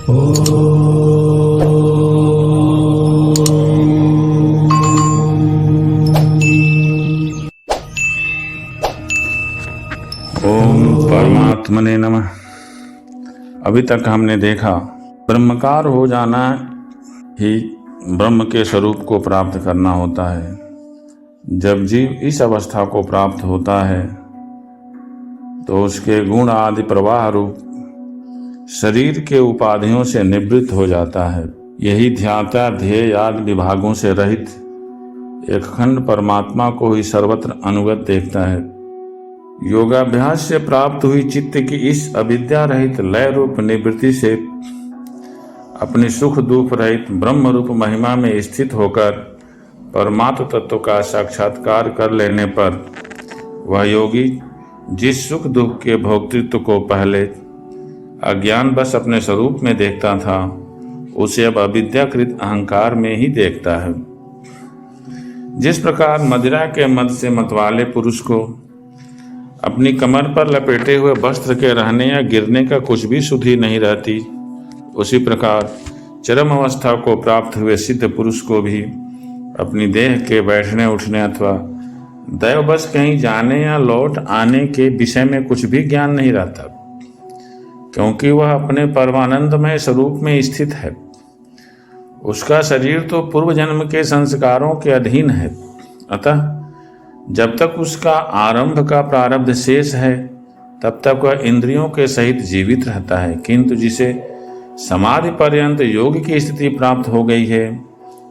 ओम परमात्मने नमः। अभी तक हमने देखा ब्रह्मकार हो जाना ही ब्रह्म के स्वरूप को प्राप्त करना होता है। जब जीव इस अवस्था को प्राप्त होता है तो उसके गुण आदि प्रवाह रूप शरीर के उपाधियों से निवृत्त हो जाता है। यही ध्याता ध्येय आदि विभागों से रहित एक अखंड परमात्मा को ही सर्वत्र अनुगत देखता है। योगाभ्यास से प्राप्त हुई चित्त की इस अविद्या रहित लय रूप निवृत्ति से अपनी सुख दुख रहित ब्रह्म रूप महिमा में स्थित होकर परमात्म तत्व का साक्षात्कार कर लेने पर वह योगी जिस सुख दुख के भोक्तृत्व को पहले अज्ञानवश अपने स्वरूप में देखता था, उसे अब अविद्याकृत अहंकार में ही देखता है। जिस प्रकार मदिरा के मद से मतवाले पुरुष को अपनी कमर पर लपेटे हुए वस्त्र के रहने या गिरने का कुछ भी सुधि नहीं रहती, उसी प्रकार चरम अवस्था को प्राप्त हुए सिद्ध पुरुष को भी अपनी देह के बैठने उठने अथवा दैववश कहीं जाने या लौट आने के विषय में कुछ भी ज्ञान नहीं रहता, क्योंकि वह अपने परमानंदमय स्वरूप में स्थित है। उसका शरीर तो पूर्व जन्म के संस्कारों के अधीन है, अतः जब तक उसका आरंभ का प्रारब्ध शेष है तब तक वह इंद्रियों के सहित जीवित रहता है। किंतु जिसे समाधि पर्यंत योग की स्थिति प्राप्त हो गई है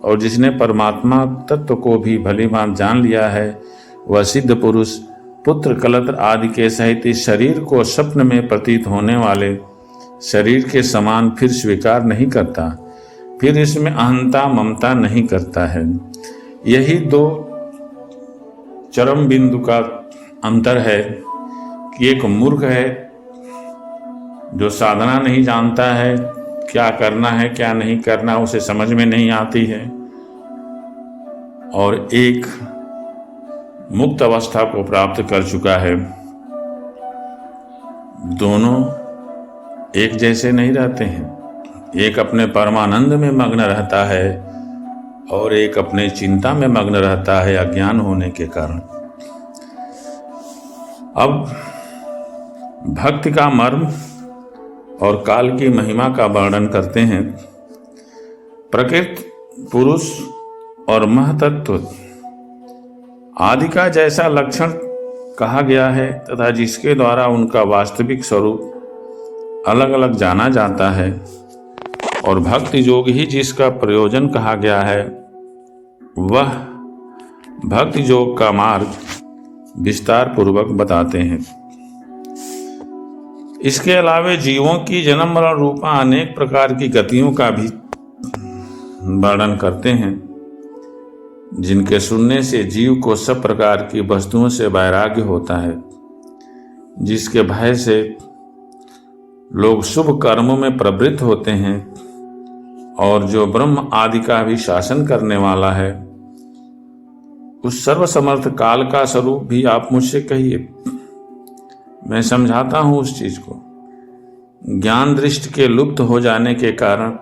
और जिसने परमात्मा तत्व को भी भलीभांति जान लिया है, वह सिद्ध पुरुष पुत्र कलत्र आदि के सहित इस शरीर को स्वप्न में प्रतीत होने वाले शरीर के समान फिर स्वीकार नहीं करता, फिर इसमें अहंता ममता नहीं करता है। यही दो चरम बिंदु का अंतर है कि एक मूर्ख है जो साधना नहीं जानता है, क्या करना है क्या नहीं करना उसे समझ में नहीं आती है, और एक मुक्त अवस्था को प्राप्त कर चुका है। दोनों एक जैसे नहीं रहते हैं। एक अपने परमानंद में मग्न रहता है और एक अपने चिंता में मग्न रहता है अज्ञान होने के कारण। अब भक्ति का मर्म और काल की महिमा का वर्णन करते हैं। प्रकृति पुरुष और महतत्व आदि का जैसा लक्षण कहा गया है तथा जिसके द्वारा उनका वास्तविक स्वरूप अलग अलग जाना जाता है, और भक्ति योग ही जिसका प्रयोजन कहा गया है, वह भक्ति योग का मार्ग विस्तार पूर्वक बताते हैं। इसके अलावे जीवों की जन्म मरण रूपा अनेक प्रकार की गतियों का भी वर्णन करते हैं, जिनके सुनने से जीव को सब प्रकार की वस्तुओं से वैराग्य होता है, जिसके भय से लोग शुभ कर्मों में प्रवृत्त होते हैं, और जो ब्रह्म आदि का भी शासन करने वाला है, उस सर्वसमर्थ काल का स्वरूप भी आप मुझसे कहिए, मैं समझाता हूं उस चीज को। ज्ञान दृष्टि के लुप्त हो जाने के कारण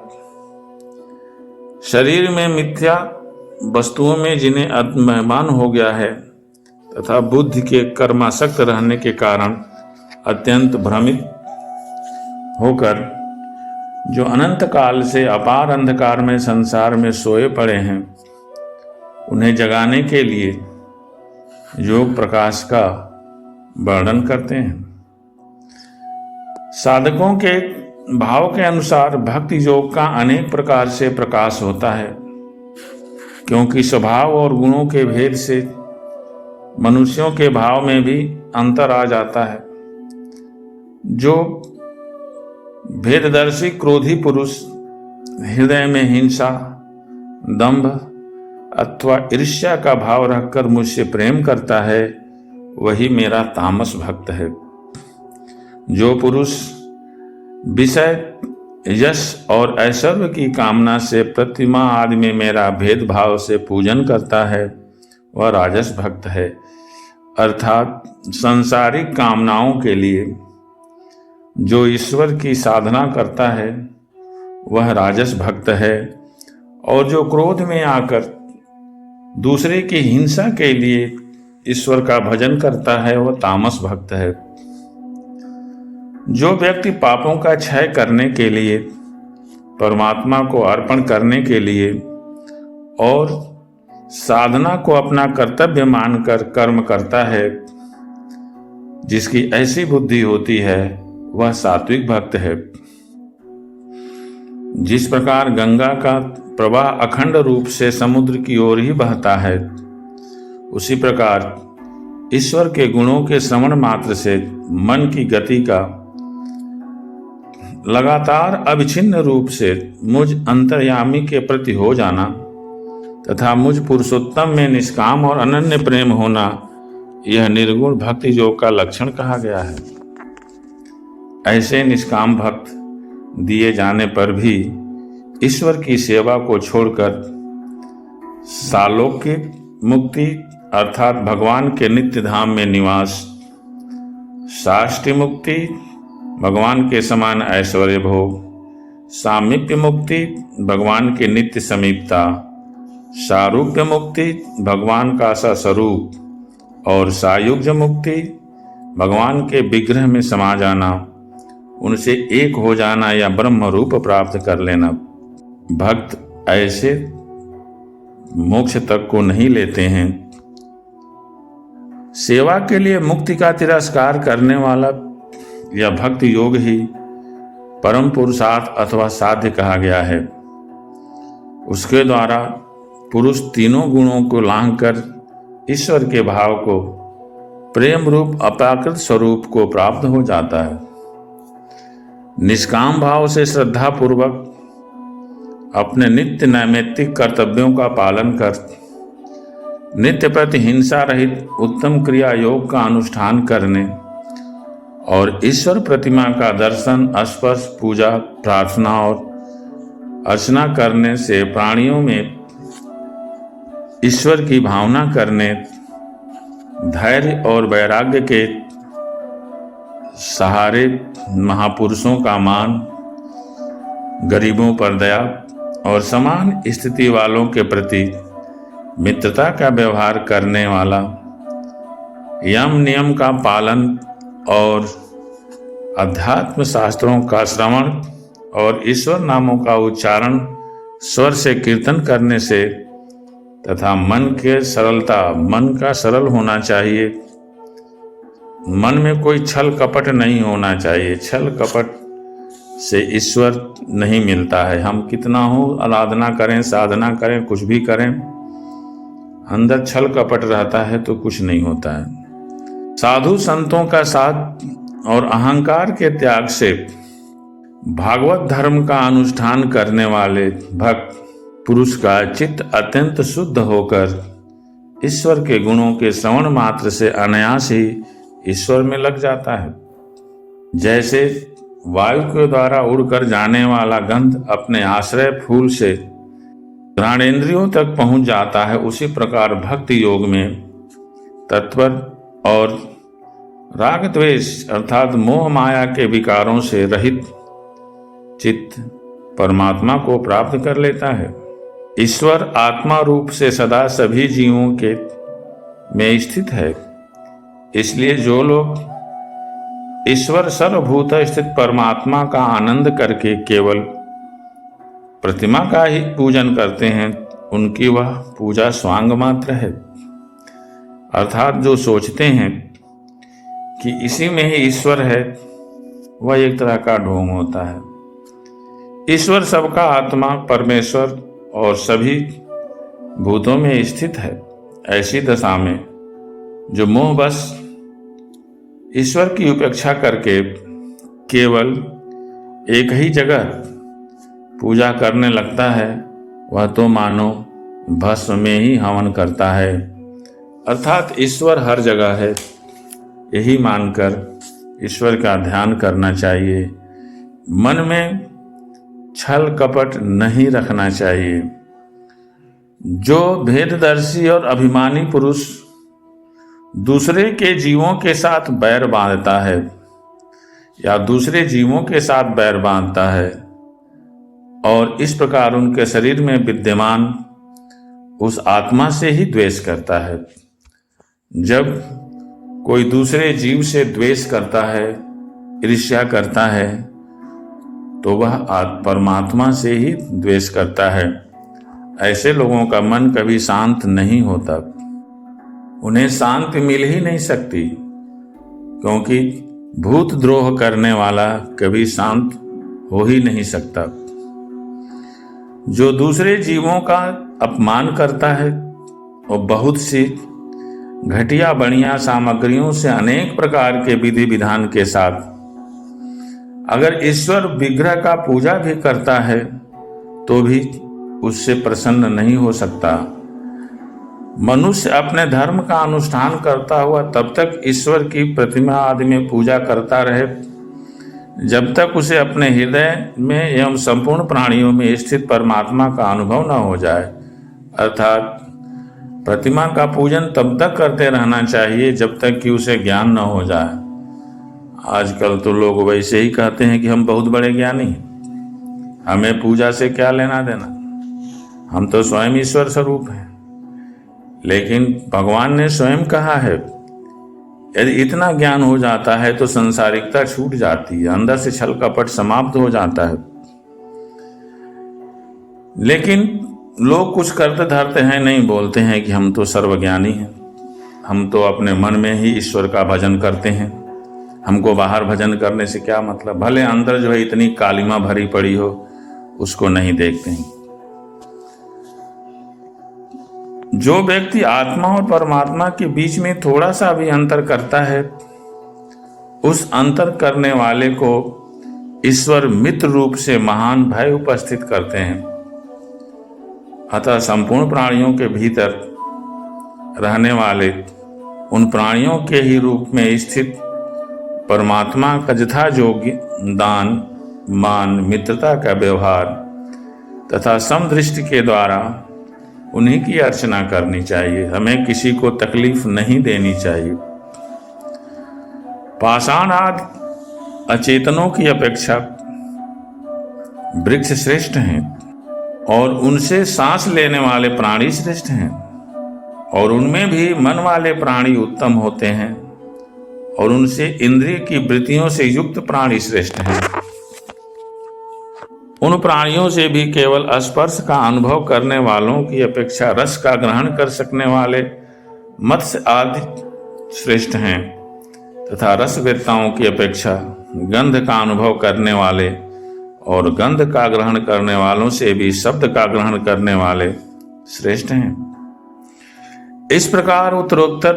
शरीर में मिथ्या वस्तुओं में जिन्हें अभिमान हो गया है तथा बुद्धि के कर्मासक्त रहने के कारण अत्यंत भ्रमित होकर जो अनंत काल से अपार अंधकार में संसार में सोए पड़े हैं, उन्हें जगाने के लिए योग प्रकाश का वर्णन करते हैं। साधकों के भाव के अनुसार भक्ति योग का अनेक प्रकार से प्रकाश होता है, क्योंकि स्वभाव और गुणों के भेद से मनुष्यों के भाव में भी अंतर आ जाता है। जो भेददर्शी क्रोधी पुरुष हृदय में हिंसा, दंभ अथवा ईर्ष्या का भाव रखकर मुझसे प्रेम करता है, वही मेरा तामस भक्त है। जो पुरुष विषय, यश और ऐश्वर्य की कामना से प्रतिमा आदि में मेरा भेदभाव से पूजन करता है, वह राजस भक्त है। अर्थात सांसारिक कामनाओं के लिए जो ईश्वर की साधना करता है, वह राजस भक्त है, और जो क्रोध में आकर दूसरे की हिंसा के लिए ईश्वर का भजन करता है वह तामस भक्त है। जो व्यक्ति पापों का क्षय करने के लिए, परमात्मा को अर्पण करने के लिए और साधना को अपना कर्तव्य मानकर कर्म करता है, जिसकी ऐसी बुद्धि होती है वह सात्विक भक्त है। जिस प्रकार गंगा का प्रवाह अखंड रूप से समुद्र की ओर ही बहता है, उसी प्रकार ईश्वर के गुणों के श्रवण मात्र से मन की गति का लगातार अविच्छिन्न रूप से मुझ अंतर्यामी के प्रति हो जाना तथा मुझ पुरुषोत्तम में निष्काम और अनन्य प्रेम होना, यह निर्गुण भक्ति योग का लक्षण कहा गया है। ऐसे निष्काम भक्त दिए जाने पर भी ईश्वर की सेवा को छोड़कर सालोकिक मुक्ति अर्थात भगवान के नित्य धाम में निवास, साष्टी मुक्ति भगवान के समान ऐश्वर्य भोग, सामीप्य मुक्ति भगवान के नित्य समीपता, सारूप्य मुक्ति भगवान का सा स्वरूप और सायुज्य मुक्ति भगवान के विग्रह में समा जाना, उनसे एक हो जाना या ब्रह्म रूप प्राप्त कर लेना। भक्त ऐसे मोक्ष तक को नहीं लेते हैं। सेवा के लिए मुक्ति का तिरस्कार करने वाला यह भक्त योग ही परम पुरुषार्थ अथवा साध्य कहा गया है। उसके द्वारा पुरुष तीनों गुणों को लांघकर ईश्वर के भाव को, प्रेम रूप अप्राकृत स्वरूप को प्राप्त हो जाता है। निष्काम भाव से श्रद्धा पूर्वक अपने नित्य नैमित्तिक कर्तव्यों का पालन कर नित्य प्रति हिंसा रहित उत्तम क्रिया योग का अनुष्ठान करने और ईश्वर प्रतिमा का दर्शन, स्पर्श, पूजा, प्रार्थना और अर्चना करने से प्राणियों में ईश्वर की भावना करने, धैर्य और वैराग्य के सहारे महापुरुषों का मान, गरीबों पर दया और समान स्थिति वालों के प्रति मित्रता का व्यवहार करने वाला, यम नियम का पालन और अध्यात्म शास्त्रों का श्रवण और ईश्वर नामों का उच्चारण स्वर से कीर्तन करने से तथा मन का सरल होना चाहिए। मन में कोई छल कपट नहीं होना चाहिए। छल कपट से ईश्वर नहीं मिलता है। हम कितना हो आराधना करें, साधना करें, कुछ भी करें, अंदर छल कपट रहता है तो कुछ नहीं होता है। साधु संतों का साथ और अहंकार के त्याग से भागवत धर्म का अनुष्ठान करने वाले भक्त पुरुष का चित्त अत्यंत शुद्ध होकर ईश्वर के गुणों के श्रवण मात्र से अनायास ही ईश्वर में लग जाता है। जैसे वायु के द्वारा उड़कर जाने वाला गंध अपने आश्रय फूल से घ्राणेन्द्रियों तक पहुंच जाता है, उसी प्रकार भक्ति योग में तत्पर और राग द्वेष अर्थात मोह माया के विकारों से रहित चित्त परमात्मा को प्राप्त कर लेता है। ईश्वर आत्मा रूप से सदा सभी जीवों के में स्थित है। इसलिए जो लोग ईश्वर सर्वभूत स्थित परमात्मा का आनंद करके केवल प्रतिमा का ही पूजन करते हैं, उनकी वह पूजा स्वांग मात्र है। अर्थात जो सोचते हैं कि इसी में ही ईश्वर है, वह एक तरह का ढोंग होता है। ईश्वर सबका आत्मा, परमेश्वर और सभी भूतों में स्थित है। ऐसी दशा में जो मोहवश ईश्वर की उपेक्षा करके केवल एक ही जगह पूजा करने लगता है, वह तो मानो भस्म में ही हवन करता है। अर्थात ईश्वर हर जगह है, यही मानकर ईश्वर का ध्यान करना चाहिए। मन में छल कपट नहीं रखना चाहिए। जो भेददर्शी और अभिमानी पुरुष दूसरे के जीवों के साथ बैर बांधता है या दूसरे जीवों के साथ बैर बांधता है, और इस प्रकार उनके शरीर में विद्यमान उस आत्मा से ही द्वेष करता है। जब कोई दूसरे जीव से द्वेष करता है, ईर्ष्या करता है, तो वह परमात्मा से ही द्वेष करता है। ऐसे लोगों का मन कभी शांत नहीं होता, उन्हें शांति मिल ही नहीं सकती, क्योंकि भूत द्रोह करने वाला कभी शांत हो ही नहीं सकता। जो दूसरे जीवों का अपमान करता है और बहुत सी घटिया बढ़िया सामग्रियों से अनेक प्रकार के विधि विधान के साथ अगर ईश्वर विग्रह का पूजा भी करता है तो भी उससे प्रसन्न नहीं हो सकता। मनुष्य अपने धर्म का अनुष्ठान करता हुआ तब तक ईश्वर की प्रतिमा आदि में पूजा करता रहे जब तक उसे अपने हृदय में एवं संपूर्ण प्राणियों में स्थित परमात्मा का अनुभव न हो जाए। अर्थात प्रतिमा का पूजन तब तक करते रहना चाहिए जब तक कि उसे ज्ञान न हो जाए। आजकल तो लोग वैसे ही कहते हैं कि हम बहुत बड़े ज्ञानी हैं, हमें पूजा से क्या लेना देना, हम तो स्वयं ईश्वर स्वरूप हैं। लेकिन भगवान ने स्वयं कहा है, यदि इतना ज्ञान हो जाता है तो संसारिकता छूट जाती है, अंदर से छल कपट समाप्त हो जाता है। लेकिन लोग कुछ करते धरते हैं, नहीं बोलते हैं कि हम तो सर्वज्ञानी हैं, हम तो अपने मन में ही ईश्वर का भजन करते हैं, हमको बाहर भजन करने से क्या मतलब। भले अंदर जो है इतनी कालिमा भरी पड़ी हो, उसको नहीं देखते हैं। जो व्यक्ति आत्मा और परमात्मा के बीच में थोड़ा सा भी अंतर करता है, उस अंतर करने वाले को ईश्वर मित्र रूप से महान भय उपस्थित करते हैं। अतः संपूर्ण प्राणियों के भीतर रहने वाले उन प्राणियों के ही रूप में स्थित परमात्मा का यथा योग्य दान, मान, मित्रता का व्यवहार तथा समदृष्टि के द्वारा उन्हीं की अर्चना करनी चाहिए। हमें किसी को तकलीफ नहीं देनी चाहिए। पाषाण आदि अचेतनों की अपेक्षा वृक्ष श्रेष्ठ हैं और उनसे सांस लेने वाले प्राणी श्रेष्ठ हैं, और उनमें भी मन वाले प्राणी उत्तम होते हैं, और उनसे इंद्रिय की वृत्तियों से युक्त प्राणी श्रेष्ठ हैं। उन प्राणियों से भी केवल स्पर्श का अनुभव करने वालों की अपेक्षा रस का ग्रहण कर सकने वाले मत्स्य आदि श्रेष्ठ हैं, तथा रसवेत्ताओं की अपेक्षा गंध का अनुभव करने वाले और गंध का ग्रहण करने वालों से भी शब्द का ग्रहण करने वाले श्रेष्ठ हैं। इस प्रकार उत्तरोत्तर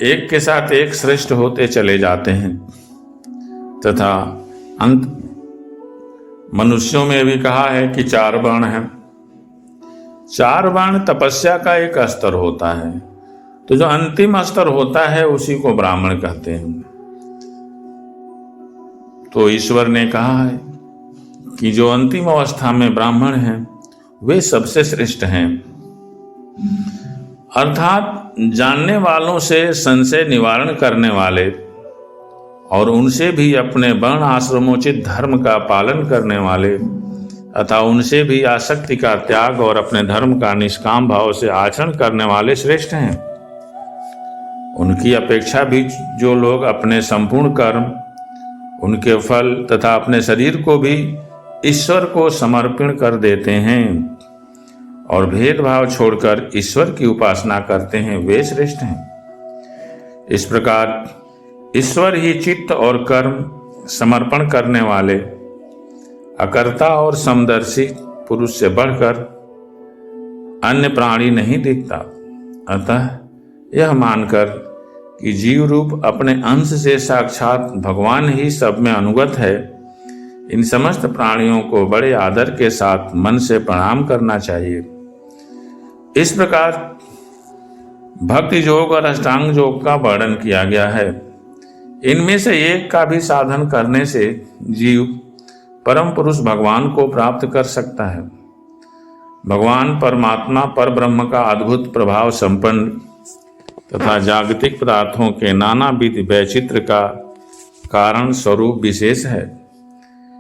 एक के साथ एक श्रेष्ठ होते चले जाते हैं, तथा अंत मनुष्यों में भी कहा है कि 4 वर्ण हैं। 4 वर्ण तपस्या का एक स्तर होता है, तो जो अंतिम स्तर होता है उसी को ब्राह्मण कहते हैं। तो ईश्वर ने कहा है कि जो अंतिम अवस्था में ब्राह्मण हैं वे सबसे श्रेष्ठ हैं। अर्थात जानने वालों से संशय निवारण करने वाले और उनसे भी अपने वर्ण आश्रमोचित धर्म का पालन करने वाले तथा उनसे भी आसक्ति का त्याग और अपने धर्म का निष्काम भाव से आचरण करने वाले श्रेष्ठ हैं। उनकी अपेक्षा भी जो लोग अपने संपूर्ण कर्म, उनके फल तथा अपने शरीर को भी ईश्वर को समर्पण कर देते हैं और भेदभाव छोड़कर ईश्वर की उपासना करते हैं, वे श्रेष्ठ हैं। इस प्रकार ईश्वर ही चित्त और कर्म समर्पण करने वाले अकर्ता और समदर्शी पुरुष से बढ़कर अन्य प्राणी नहीं दिखता। अतः यह मानकर कि जीव रूप अपने अंश से साक्षात भगवान ही सब में अनुगत है, इन समस्त प्राणियों को बड़े आदर के साथ मन से प्रणाम करना चाहिए। इस प्रकार भक्ति योग और अष्टांग योग का वर्णन किया गया है। इनमें से एक का भी साधन करने से जीव परम पुरुष भगवान को प्राप्त कर सकता है। भगवान परमात्मा पर ब्रह्म का अद्भुत प्रभाव संपन्न तथा जागतिक पदार्थों के नानाविध वैचित्र का कारण स्वरूप विशेष है।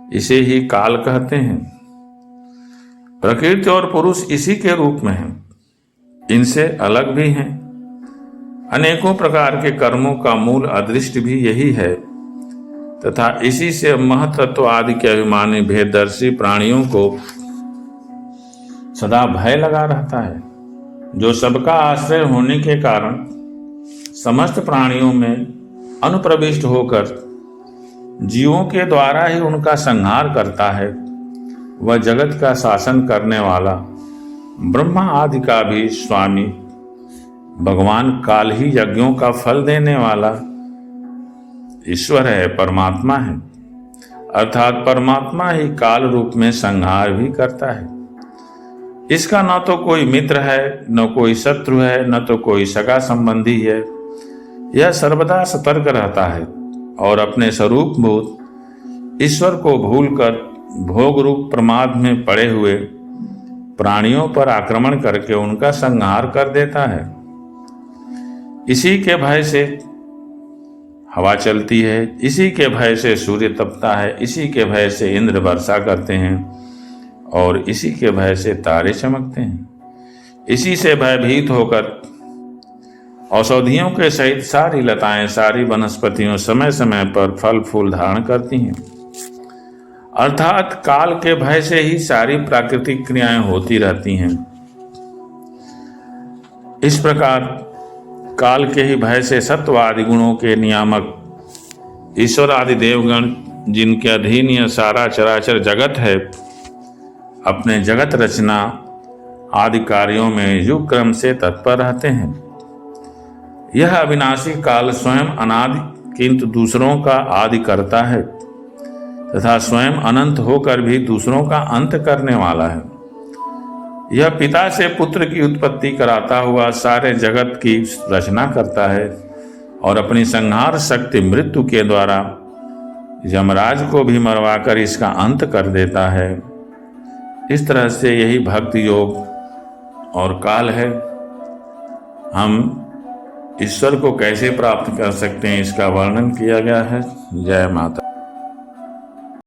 इसे ही काल कहते हैं। प्रकृति और पुरुष इसी के रूप में हैं, इनसे अलग भी हैं। अनेकों प्रकार के कर्मों का मूल अदृष्ट भी यही है तथा इसी से महतत्व आदि के अभिमानी भेददर्शी प्राणियों को सदा भय लगा रहता है, जो सबका आश्रय होने के कारण समस्त प्राणियों में अनुप्रविष्ट होकर जीवों के द्वारा ही उनका संहार करता है। वह जगत का शासन करने वाला ब्रह्मा आदि का भी स्वामी भगवान काल ही यज्ञों का फल देने वाला ईश्वर है, परमात्मा है। अर्थात परमात्मा ही काल रूप में संहार भी करता है। इसका न तो कोई मित्र है, न कोई शत्रु है, न तो कोई सगा संबंधी है। यह सर्वदा सतर्क रहता है और अपने स्वरूपभूत ईश्वर को भूलकर भोग रूप प्रमाद में पड़े हुए प्राणियों पर आक्रमण करके उनका संहार कर देता है। इसी के भय से हवा चलती है, इसी के भय से सूर्य तपता है, इसी के भय से इंद्र वर्षा करते हैं और इसी के भय से तारे चमकते हैं। इसी से भयभीत होकर औषधियों के सहित सारी लताएं, सारी वनस्पतियों समय समय पर फल फूल धारण करती हैं। अर्थात काल के भय से ही सारी प्राकृतिक क्रियाएं होती रहती हैं। इस प्रकार काल के ही भय से सत्व आदि गुणों के नियामक ईश्वर आदि देवगण, जिनके अधीन यह सारा चराचर जगत है, अपने जगत रचना आदि कार्यों में युग क्रम से तत्पर रहते हैं। यह अविनाशी काल स्वयं अनादि किंतु दूसरों का आदि करता है तथा स्वयं अनंत होकर भी दूसरों का अंत करने वाला है। यह पिता से पुत्र की उत्पत्ति कराता हुआ सारे जगत की रचना करता है और अपनी संहार शक्ति मृत्यु के द्वारा यमराज को भी मरवाकर इसका अंत कर देता है। इस तरह से यही भक्ति योग और काल है। हम ईश्वर को कैसे प्राप्त कर सकते हैं, इसका वर्णन किया गया है। जय माता।